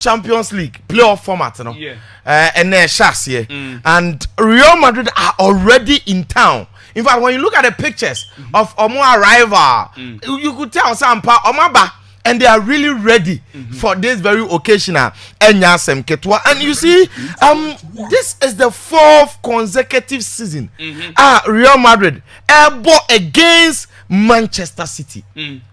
Champions League playoff format, you know. Yeah. And and Real Madrid are already in town. In fact, when you look at the pictures of Omo arrival, you could tell Sampa Omaba, and they are really ready for this very occasional Enyasem Ketwa. And you see, this is the 4th consecutive season. Real Madrid against Manchester City.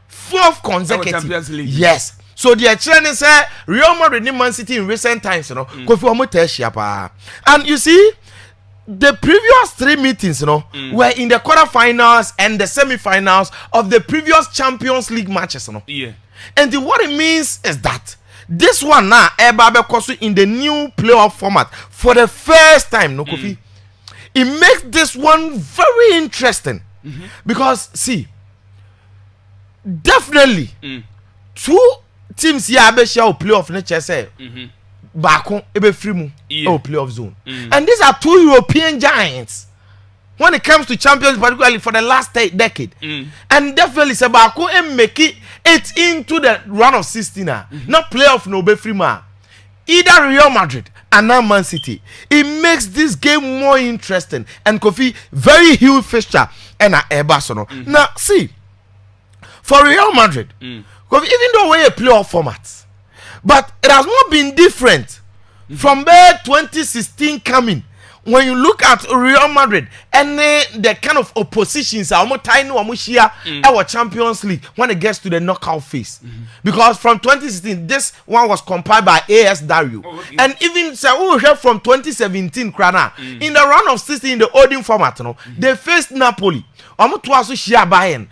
4th consecutive. Yes. So the training say Real Madrid and Man City in recent times, you know, and you see, the previous 3 meetings, you know, were in the quarterfinals and the semi-finals of the previous Champions League matches, you know. Yeah. And what it means is that this one now, in the new playoff format for the first time, no Kofi, it makes this one very interesting because see, definitely 2 teams here be share playoff nature say baako ebe free mu playoff zone, and these are 2 European giants when it comes to champions, particularly for the last decade, and definitely say baako make it into the round of 16 not playoff no be free ma either Real Madrid and now Man City. It makes this game more interesting and Kofi very huge fixture and Barcelona. Now see, for Real Madrid, because even though we play playoff format, but it has not been different from the 2016 coming. When you look at Real Madrid and the kind of oppositions our Champions League when it gets to the knockout phase, because from 2016 this one was compiled by AS Dario, and even from 2017 in the round of 16 in the Odin format, they faced Napoli. Twaso share Bayern,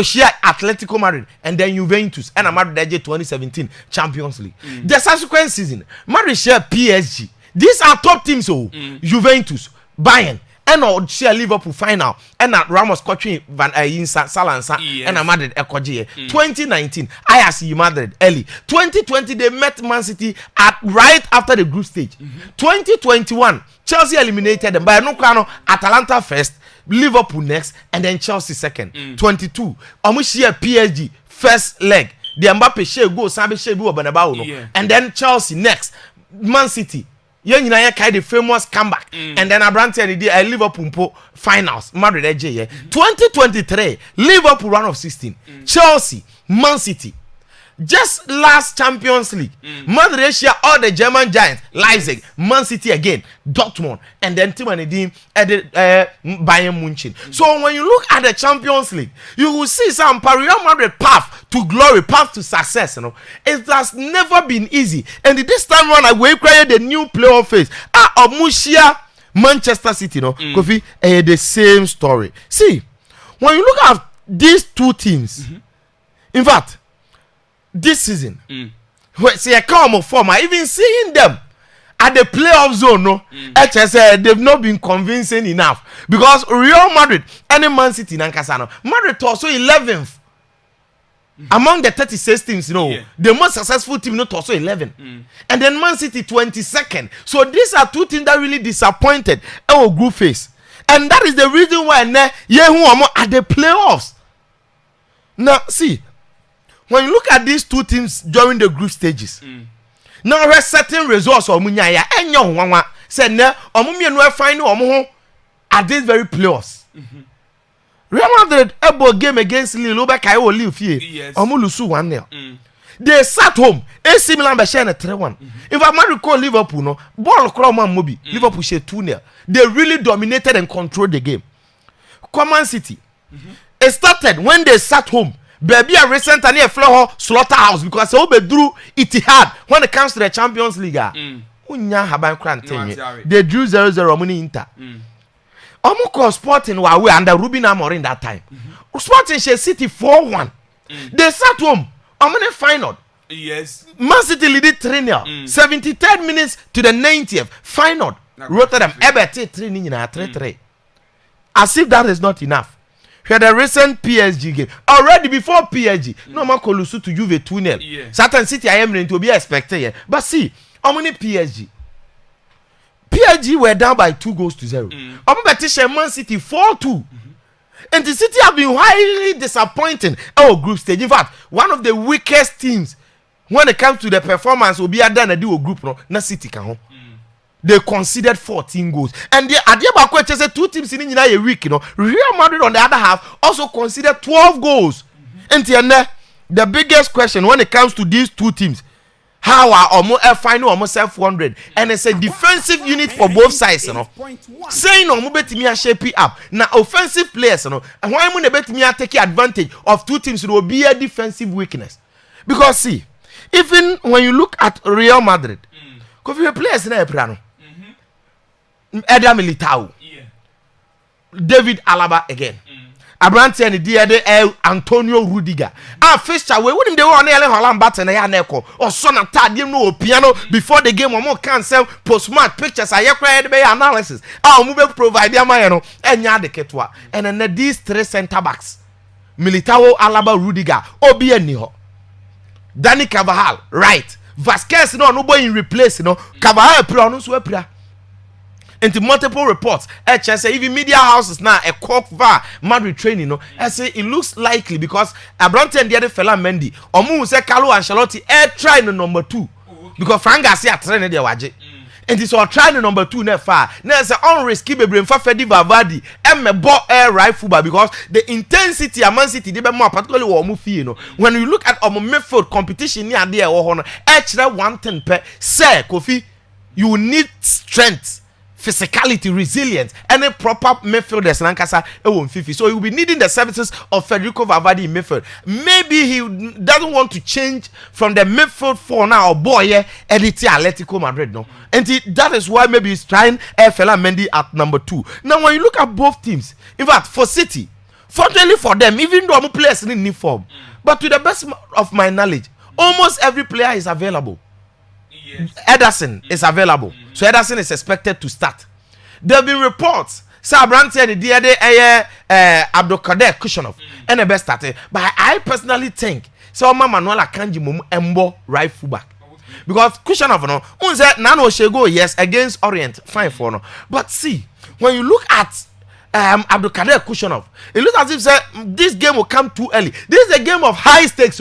share Atletico Madrid, and then Juventus, and Madrid 2017 Champions League. The subsequent season, Madrid share PSG. These are top teams, Juventus, Bayern, and share Liverpool final, and Ramos coaching Van Salansa, and Madrid Ekoji. 2019, I see Madrid early. 2020, they met Man City at right after the group stage. 2021, Chelsea eliminated them by Nukano, Atalanta first. Liverpool next, and then Chelsea second. 22. Share PSG first leg. The Mbappe share go Sabe share go Banabao, and then Chelsea next. Man City. The famous comeback, and then Abrante the Liverpool finals. Madrid 2023 Liverpool round of 16. Chelsea, Man City. Just last Champions League, Madrid share all the German giants, Leipzig, Man City again, Dortmund, and then Team Bayern Munich. So when you look at the Champions League, you will see some Real Madrid path to glory, path to success. You know, it has never been easy, and this time around, I will create the new playoff phase. Mushia, Manchester City, you know, Kofi, the same story. See, when you look at these 2 teams, in fact. This season, see a calm form. Even seeing them at the playoff zone, they've not been convincing enough because Real Madrid and Man City, Madrid also 11th among the 36 teams. The most successful team, not also 11, and then Man City 22nd. So these are 2 teams that really disappointed our group phase, and that is the reason why at the playoffs. Now, see. When you look at these 2 teams during the group stages, now there are certain results or munyaya enyo wanwa said na omumie no final at this very playoffs. Real Madrid able game against Lille over kai o Lille fie omulusu 1-0. They sat home AC Milan be share 3-1. If Madrid call Liverpool no ball crawl man mobi Liverpool share 2-0. They really dominated and controlled the game. Man City it started when they sat home. Baby, a recent and a floor slaughterhouse because they drew Etihad when it comes to the Champions League. They drew 0-0 money Inter. Almost Sporting were away under Ruben Amorim that time. Sporting City 4-1. They sat home. Final. Yes. Man City leaded 3-0. 73 minutes to the 90th. Final. Rotterdam Ebert 3-3. As if that is not enough. We had a recent PSG game. Already before PSG, no man could lose to Juve 2-0. Certain City I am to be expected. But see, how many PSG? PSG were down by 2-0. Man City 4-2. And the City have been highly disappointing our group stage. In fact, one of the weakest teams when it comes to the performance, will be a done a do group no na City can ho. They conceded 14 goals. And the idea about say 2 teams in a week, Real Madrid on the other half also conceded 12 goals. And the biggest question when it comes to these 2 teams, how are almost final almost 400, and it's a defensive unit for both sides, saying betimi shape it up. Now offensive players, and why mun betimi take advantage of 2 teams will be a defensive weakness. Because see, even when you look at Real Madrid, because players na Eprano. Eda Militao, David Alaba again. Abrante and the Antonio Rudiger. Fixture we wouldn't they want Ellen Holland Batten and Yaneko or son of Tad, you know, piano before the game or more cancel post-match pictures. I required by analysis. Our move provide Yamayano and Yadeketwa. And then these 3 center backs Militao, Alaba, Rudiger, Obieniho, Danny Carvajal, right. Vasquez, no boy in replace, Carvajal, Pronus, Wepra. Into multiple reports, say even media houses now a cock va Madrid training, I say it looks likely because Abrante and the other fella Mendy, or Moon say Carlo Ancelotti trying the number 2 because Frank Garcia trained their waje. And it's all trying the number 2 never far. Now say on risky be brain for Fedi Valverde and me ball air right football because the intensity of Man City they be more particularly or move when you look at our midfield competition near there or extra 110 per say Kofi, you need strength, physicality, resilience, and a proper midfielders in Lancashire 50. So he will be needing the services of Federico Valverde in midfield. Maybe he doesn't want to change from the midfield 4 now, boy, Edith Atletico Madrid, no. And that is why maybe he's trying Fela Mendy at number 2. Now, when you look at both teams, in fact, for City, fortunately for them, even though I'm players in uniform, but to the best of my knowledge, almost every player is available. Ederson is available, so Ederson is expected to start. There have been reports say Abrante and the other Abdulkader Kushanov and the best starter, but I personally think so Manuel Akanji Mumu Embo right fullback because Kushanov no unze nano shego yes against Orient fine for no, but see when you look at Abdulkader Kushanov, it looks as if this game will come too early. This is a game of high stakes.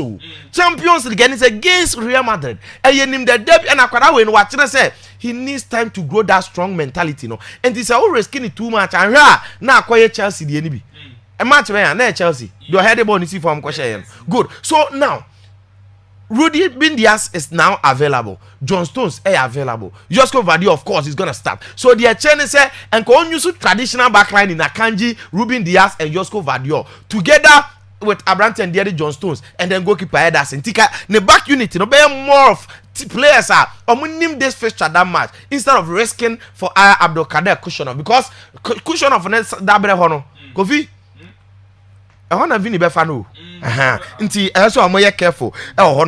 Champions League and it's against Real Madrid. And you name the debut and Akwada when watching say he needs time to grow that strong mentality, And it's always skinny too much. And now quiet Chelsea the enemy. A match where Chelsea. Your head about see from question. Good. So now Rudy Bindias is now available. John Stones is available. Josko Vadio, of course, is going to start. So the Chene say, and can use traditional backline in Akanji, Ruben Diaz, and Josko Vadio together with Abrante and the John Stones, and then goalkeeper Ederson. Tika, the back unit, more of players are name this fixture that match instead of risking for Abdulkader Kushanov because Kushanov Dabre Hono Kofi. I want to be befano. So I'm more careful. Now,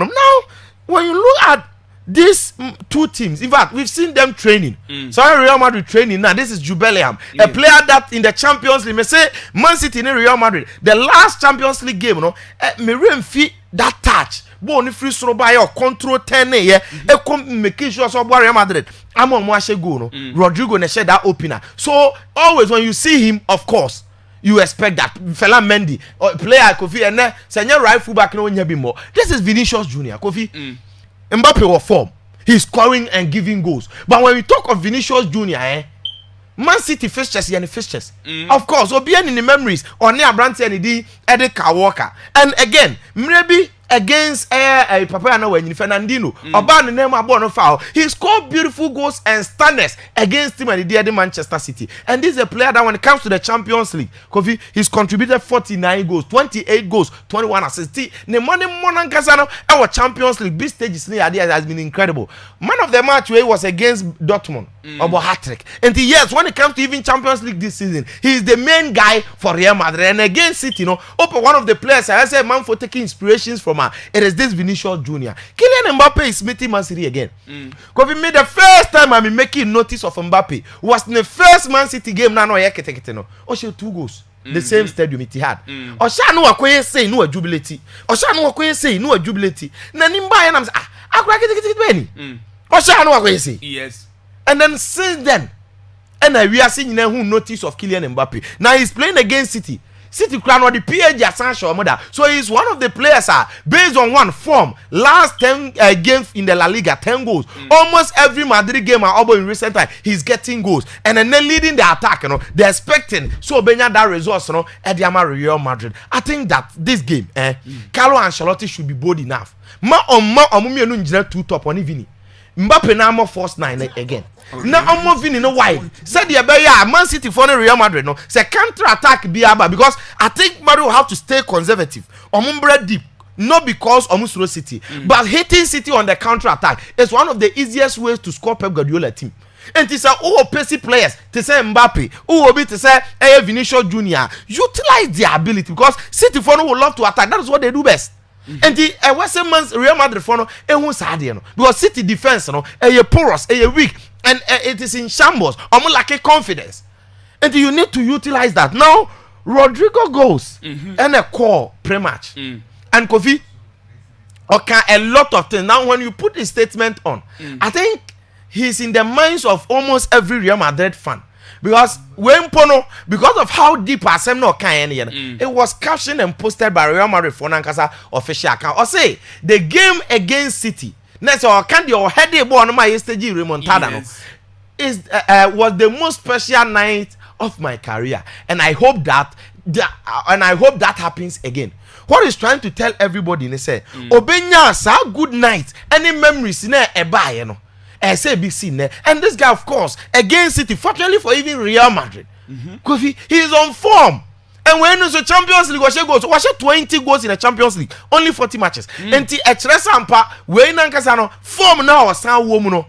when you look at these 2 teams, in fact, we've seen them training. So Real Madrid training now. This is Jubileum, a player that in the Champions League, may say Man City in Real Madrid, the last Champions League game, me remfi that touch. Bon, if you throw by your control 10, making sure so Real Madrid. I'm on Mwashe go, Rodrygo ne share that opener. So always when you see him, of course. You expect that fella Mendy or player Kofi and senior right fullback no nya be more. This is Vinicius Junior Kofi. Mbappe was form. He's scoring and giving goals. But when we talk of Vinicius Junior, Man City fixtures and fixtures. Of course, Obian in the memories on near Abrante and Eddie Walker. And again, maybe against Papa no when Fernandino Oban name abono foul. He scored beautiful goals and stunners against him and the Manchester City. And this is a player that when it comes to the Champions League, Kofi, he's contributed 49 goals, 28 goals, 21 assists. The money Monankasano our Champions League big stages has been incredible. Man of the match where was against Dortmund about hat-trick. And yes, when it comes to even Champions League this season, he is the main guy for Real Madrid. And against City, one of the players I said man for taking inspirations from it is this Vinicius Junior. Kylian Mbappe is meeting Man City again. Because we made the first time I'm making notice of Mbappe was in the first Man City game. Now, she 2 goals. The same stadium it had. Osha no akoye say no jubility. Osha no akoye say no jubility. Na nimba ya na akura kiti Osha no akoye say. Yes. And then since then, and we are seeing who notice of Kylian Mbappe. Now he's playing against City. City crown or the PAG Assange mother. So he's one of the players based on one form. Last 10 games in the La Liga, 10 goals. Almost every Madrid game in recent time, he's getting goals. And then leading the attack, they're expecting so Benya that resource, at the Real Madrid. I think that this game, Carlo Ancelotti should be bold enough. Two top on Vini. Mbappe na more force 9 again. Okay. Now I'm moving in a wide. Said the Man City for the Real Madrid. No, say counter attack Biaba because I think Madrid will have to stay conservative. Omumbre deep, not because Omusuro City, but hitting City on the counter attack is one of the easiest ways to score Pep Guardiola team. And to say, pacey players, to say Mbappe, to say Vinicius Junior, utilize their ability because City for will love to attack. That is what they do best. And the Western man's Real Madrid for no, because City defense, a porous, a weak, and it is in shambles, almost like a confidence. And you need to utilize that. Now, Rodrygo goes and a call pre-match, and Kofi, okay, a lot of things. Now, when you put the statement on, I think he's in the minds of almost every Real Madrid fan. Because when Pono, because of how deep Arsenal can it was captioned and posted by Real Madrid for Nankasa official account. Or say the game against City. Next or can your headache on my yesterday remontada is was the most special night of my career, and I hope that happens again. What is trying to tell everybody? They say, Obenya sa good night. Any memories in a buy, SABC, and this guy, of course, against City, fortunately for even Real Madrid, Kofi, he is on form. And when it's a Champions League, was 20 goals in the Champions League, only 40 matches. And the Sampa, when Nankasano form now or San Womuno,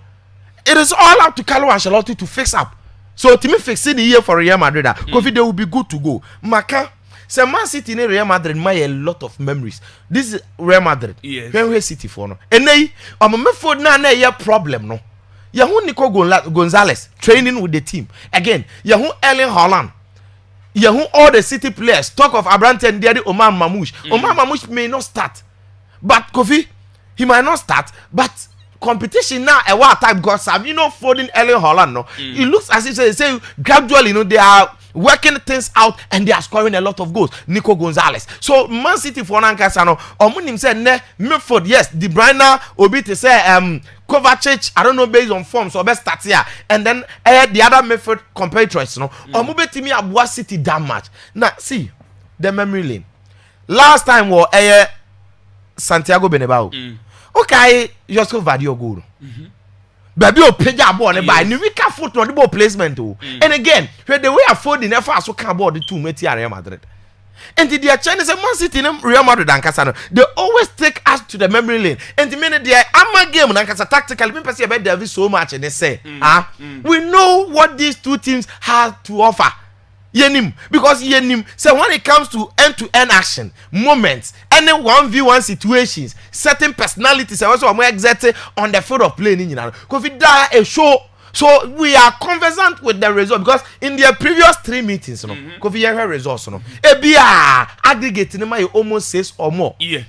it is all up to Carlo Ancelotti to fix up. So to me, fixing the year for Real Madrid, Kofi, they will be good to go. Maka. So Man City in Real Madrid might a lot of memories. This is Real Madrid. Yes. When City for no. And they for na problem no. Yahu Nico Gonzalez training with the team. Again, Yahu Erling Haaland. Yahu all the City players. Talk of Abrante and Daddy Omar Mamouche. Omar Mamouche may not start. But Kofi, he might not start. But competition now a what type because folding Erling Haaland no. It looks as if they say gradually they are working things out and they are scoring a lot of goals. Nico Gonzalez. So Man City for Nankasano. Omunim said ne Milford, yes, De Bruyne Obi to say Kovacic, I don't know based on form, so best start here. And then the other Milford compatriots, Omube Timi Abua City damn match. Now see the memory lane. Last time was Santiago Bernabeu. Okay, just go video goal. Baby, o peja ball ne by ni wika foot no the ball placement o. And again, where the way afford in effort so can ball the two meti Real Madrid. And the Chinese Man City in Real Madrid and Casano, they always take us to the memory lane. And the minute they are game and Casa tactical, we see about David so much and they say, we know what these two teams have to offer. Yenim, because Yenim, so when it comes to end-to-end action, moments, any 1v1 situations, certain personalities are also more exerted on the field of play. Because it a show, so we are conversant with the result. Because in their previous 3 meetings, because we have results, Ebia aggregating my almost 6 or more. Yeah.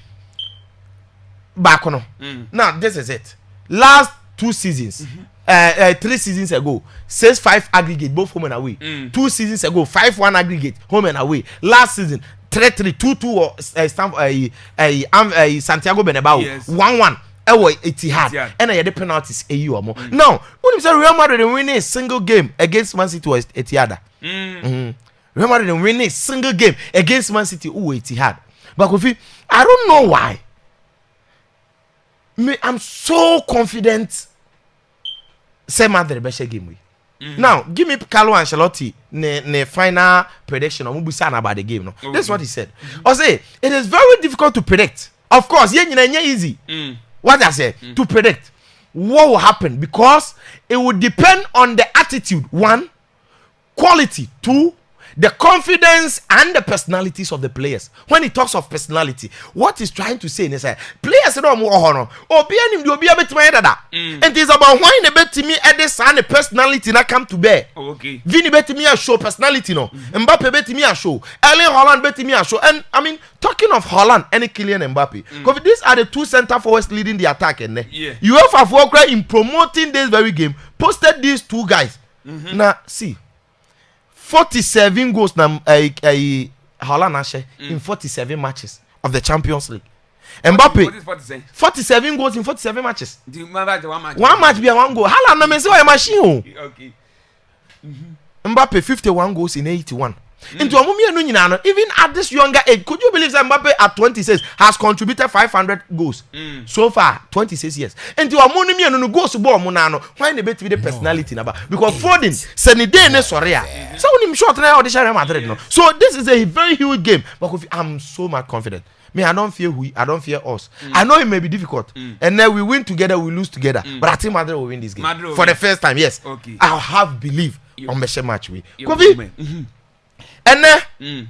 Back on. Now this is it. Last 2 seasons. 3 seasons ago, 6-5 aggregate both home and away. 2 seasons ago, 5-1 aggregate home and away. Last season, 3-3, 2-2 Santiago Bernabeu, 1-1. Etihad, and I had the penalties a year or more. Now, when you say Real Madrid winning a single game against Man City was Etihad. Real Madrid winning a single game against Man City, Etihad. But Kofi, I don't know why. I'm so confident. Say Madrid best game we. Now give me Carlo Ancelotti ne final prediction on about the game. No, that's what he said. I say it is very difficult to predict. Of course, easy. What I say to predict what will happen because it will depend on the attitude. 1, quality. 2, the confidence and the personalities of the players. When he talks of personality, what he's trying to say is that players don't more honor. And it is about why they bet me at this and the personality not come to bear. Okay. Vini bet me a show personality no. Mbappe bet me a show. Erling Haaland bet me a show. And I mean, talking of Haaland and Kylian Mbappe, because these are the 2 center forwards leading the attack. And UEFA for in promoting this very game posted these 2 guys. Now see. 47 goals na Haaland in 47 matches of the Champions League. Mbappe 47 goals in 47 matches. One match be one goal. Haaland no me say a machine. Okay. Mbappe 51 goals in 81. Into even at this younger age, could you believe that Mbappe at 26 has contributed 500 goals so far? 26 years. Into a no goals to ball monano. Why the bet with the personality number? Because Foden send day ne sorry. So him short now the Real Madrid no. So this is a very huge game. But I'm so much confident. Me, I don't fear I don't fear us. I know it may be difficult, and then we win together, we lose together. But I think Madrid will win this game for the first time. Yes, okay. I have belief on the match. We Kofi. And then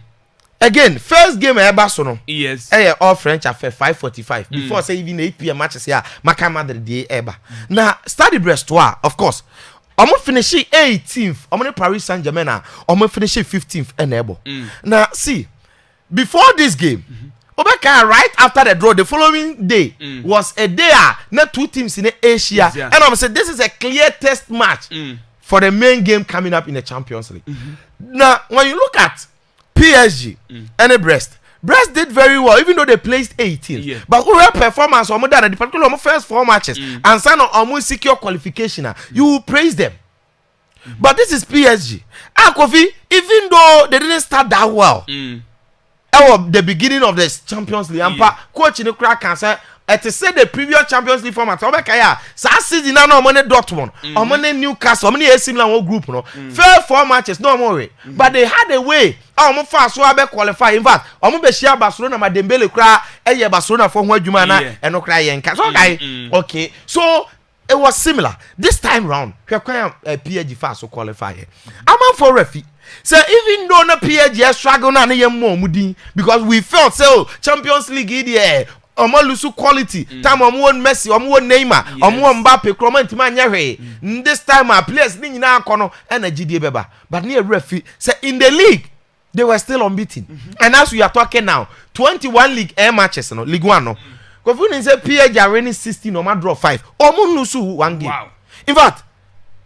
again, first game ever so yes. All French after 5:45 before say even 8 p.m. matches here. Maka Madrid day ever. Now Stade Brestois, of course. I'm finishing 18th. I'm Paris Saint-Germain. I'm finishing 15th and able. Now see, before this game, Obeka right after the draw, the following day was a day. Not two teams in Asia, and I'm saying this is a clear test match. For the main game coming up in the Champions League. Now, when you look at PSG and Brest did very well, even though they placed 18th. Yeah. But overall performance, particularly on the first 4 matches, and sign on secure qualification, you will praise them. But this is PSG. Kofi, even though they didn't start that well, at the beginning of the Champions League, coach in the crack cancer. To say the previous Champions League format, Obekaya, season now money Dortmund, money Newcastle, money AC Milan group, no. Fair 4 matches, no more. But they had a way. Fast so I qualify. In fact, be share Barcelona, my Dembele cry, Barcelona for one Jumana, and no crying. Okay, so it was similar. This time round, PSG fast so qualify. I'm for refi. So even though no PSG struggle na more because we felt so Champions League here. Omo lusu quality time omo won Messi omo won Neymar omo won Mbappe Clement man nyahwe this time our players ni nyina akono energy dey beba but near referee say in the league they were still unbeaten and as we are talking now 21 league matches no league 1 no because we say PSG are winning 16 no ma draw 5 omo lusu 1 game. Wow. In fact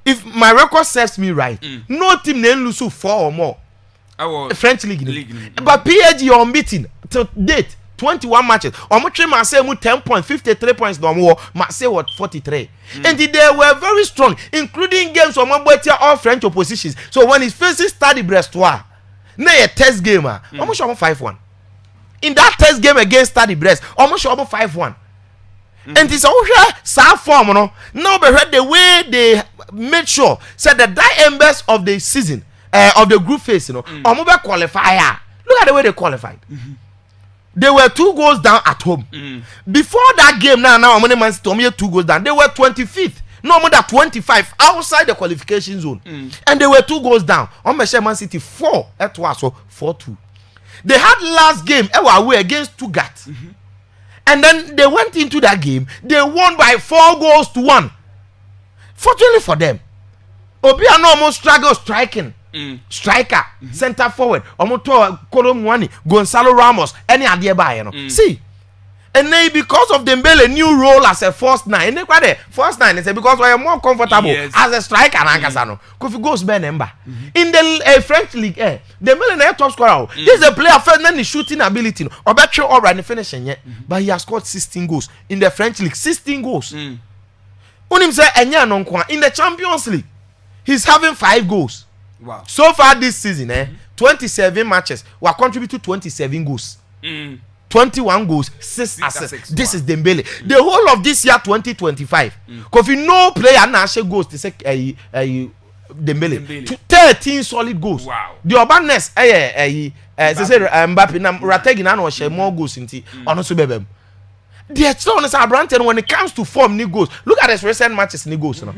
if my record serves me right no team na lusu 4 or more French league. But PSG are unbeaten to date 21 matches. Omo say 10 points, 53 points no more. Say what 43. And they were very strong, including games Omo better all French oppositions. So when he faces Stade Brestois, na a test game, Omo show 5-1. In that test game against Stade Brest, Omo show 5-1. And this also form no. Now be heard the way they made sure said that embers of the season of the group phase, Omo be qualifier. Look at the way they qualified. They were 2 goals down at home. Before that game, now how many Man City 2 goals down? They were 25th, no more than 25 outside the qualification zone, and they were 2 goals down. On Man City 4 at was so 4-2. They had last game away against Stuttgart, and then they went into that game. They won by 4 goals to 1. Fortunately for them, Obiano almost struggled striking. Striker, center forward, Omoto Kolomwani, Gonzalo Ramos, any idea by see, and then because of Dembele new role as a first 9, and they first 9 is because we are more comfortable as a striker and Casano. Kofi goes by number in the French league. Dembele na top scorer. This is a player first then the shooting ability. Or better all right, finishing yet, but he has scored 16 goals in the French league. 16 goals. Unim say enya nonkwa in the Champions League. He's having 5 goals. Wow. So far this season, 27 matches, we are contributing 27 goals. 21 goals, 6 assists. This is Dembele. The whole of this year 2025. Because no player now goes to say Dembele. 13 solid goals. Wow. The urbaness Mbappe na Rodrygo na no share more goals inti ono so bebem. The extra is Abrante when it comes to form ni goals. Look at his recent matches ni goals no.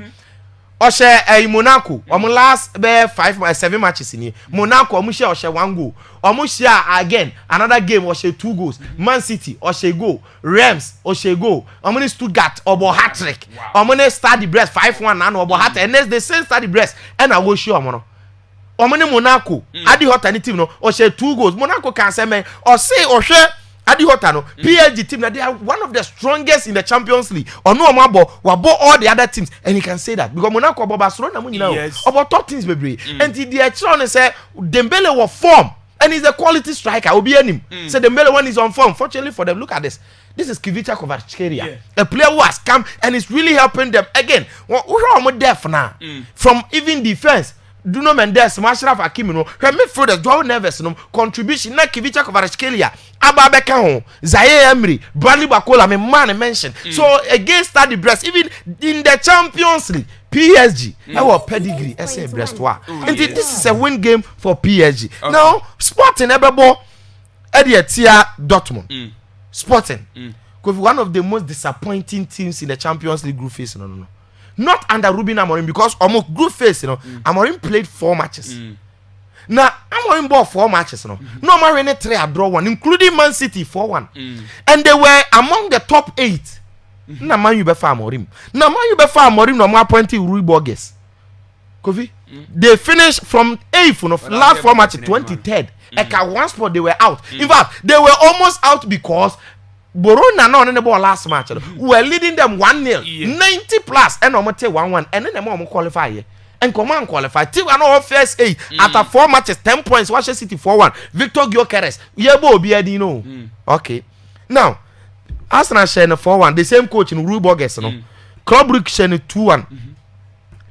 Oshe Monaco, last 7 matches in here. Monaco, Oshe 1 goal. Omushia again, another game, Oshe 2 goals. Man City, Oshe goal. Rams, Oshe goal. Omuni Stuttgart, Obo hat-trick. Omuni Stade Brest, 5-1, and Obo hat. And they send Stade Brest, and I will show Omono. Omuni Monaco, Adi Hot and team, no, Oshe 2 goals. Monaco can say, man, or say, Oshe. Adi Hotano, PSG team that they are one of the strongest in the Champions League. Or no Mabo, wabo all the other teams, and he can say that because Monaco, Barcelona, about top teams, baby. And the extra say Dembele was form. and he's a quality striker. Obi enim. So Dembele when he's on form. Fortunately for them, look at this. This is Kivicha Kvaratskhelia, a player who has come and is really helping them. Again, we're deaf now. From even defense, Bruno Mendes, Mashraf Hakimi, no, midfielders, Joao Neves, no, contribution, na Kivicha Kvaratskhelia, Ababeka Hon, Zaire Emery, Bradley Bakola, man mentioned. So against that, the Brest, even in the Champions League, PSG, our pedigree, SA Brestois. And this is a win game for PSG. Now, Sporting Ebebo, Edia Dortmund. Sporting, because one of the most disappointing teams in the Champions League group phase. No. Not under Ruben Amorim, because almost group phase, Amorim played 4 matches. Now Amorim bought 4 matches. No Amorim 3 draw 1, including Man City 4-1, and they were among the top 8. Na Man U be fa Amorim. Na Man U be fa Amorim no more appointed Rui Borges. Kofi, they finished from 8th of last 4 matches, 23rd. At one spot they were out. In fact, they were almost out because Borona no on the ball last match. We were leading them 1-0, 90 plus, and almost 1-1, and then they qualify. And command qualify. Team are not first 8 after 4 matches, 10 points. Washington City 4-1. Victor Gyökeres. Yebo Obiadino. Okay. Now, Arsenal share 4-1. The same coach in Rui Borges. Club Brugge share 2-1.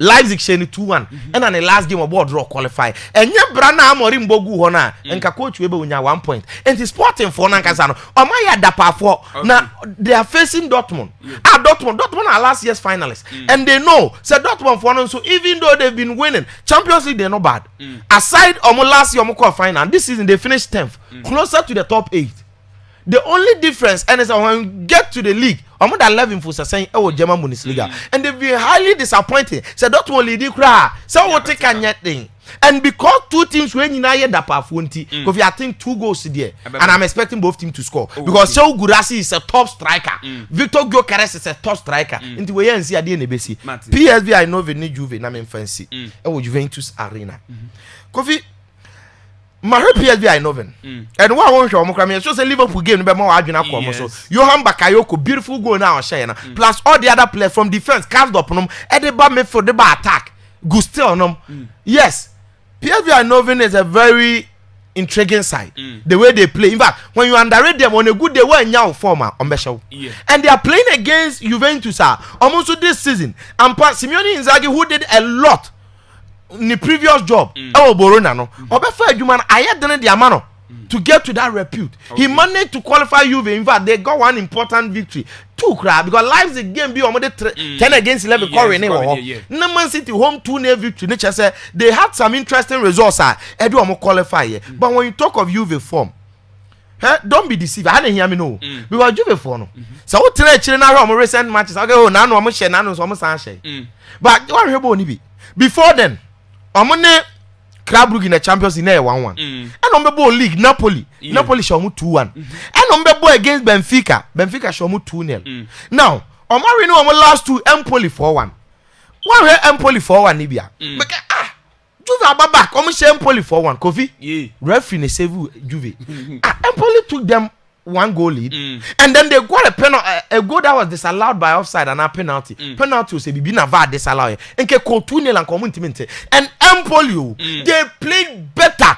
Leipzig share 2-1, and on the last game of draw qualify. And yeah, Brana Amorim Bogu Hona, and Coach Webe unya 1 point. And the Sporting for Nankasano. Omaya Dapa for now they are facing Dortmund. Dortmund are last year's finalists, and they know. So Dortmund for so even though they've been winning Champions League, they're not bad. Aside last year final, this season they finished 10th, closer to the top 8. The only difference, and is when you get to the league, I'm at 11 for saying, oh, German Bundesliga, and they've been highly disappointed. So that one lead cry. So what take a thing. And because 2 teams when you know that pafunti, because I think 2 goals there, and I'm expecting both teams to score because Sekou Guirassy is a top striker, Victor Gyökeres is a top striker. Into where you see at the NBC, PSV I know need Juve, na me fancy. Juventus Arena. Kofi. My PSV I know them. And what I want to show you, so say Liverpool game, no more Arjuna come. So Johan Bakayoko, beautiful goal now, Shayna. Plus all the other players from defense, cast up on them, and the bad midfield, the bad attack, Gusti on them. Yes, PSV I know them is a very intriguing side. The way they play. In fact, when you underrate them on a good day, when you former on the show, and they are playing against Juventus, almost this season. And Simeone Inzaghi, who did a lot. In the previous job, Borona no. Obefa Juman ayedene the amano to get to that repute. He managed to qualify Juve. In fact, they got 1 important victory. 2 crap because Leipzig game be almost 10 against 11. Man City home 2-0 victory. Nature say they had some interesting results. Edu almost qualify. But when you talk of Juve form, don't be deceived. I didn't hear me no. Because Juve form. So what tell children now recent matches? Okay, oh now no share now no share. But what about Nibi? Before then. Amone Club Brugge in the Champions League 1-1. And on the ball league Napoli show 2-1. And on the ball against Benfica show 2-0. Now, on Marino on last 2 Empoli 4-1. One here Empoli 4-1 Nibia. Juve back. Empoli 4-1. Kofi. Referee ne save Juve. Empoli took them 1 goal lead, and then they got a penalty, a goal that was disallowed by offside and a penalty. Penalty was a bibina var disallowed. And ke 2-0 and community. And Empoli, they played better.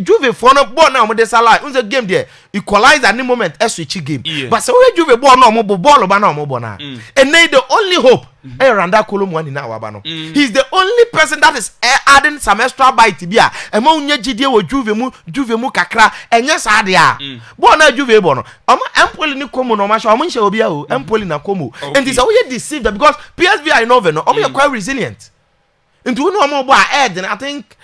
Juve for no ball now disallowed. On the game there, equalize at any moment. Switch game. But so we Juve ball no more ball ba no more na. And they the only hope. Randa Kolomwani na wabano. He's the only person that is adding some extra bite bia. Emo unye jidie wo Juve mu kakra. Enye sa dia. Bo na Juve bo no. Empoli ni komo no masha. Omo nche obi a o. Empoli na komo. And this we deceived because PSV I know no. Omo quite resilient. Into no omo bo a I think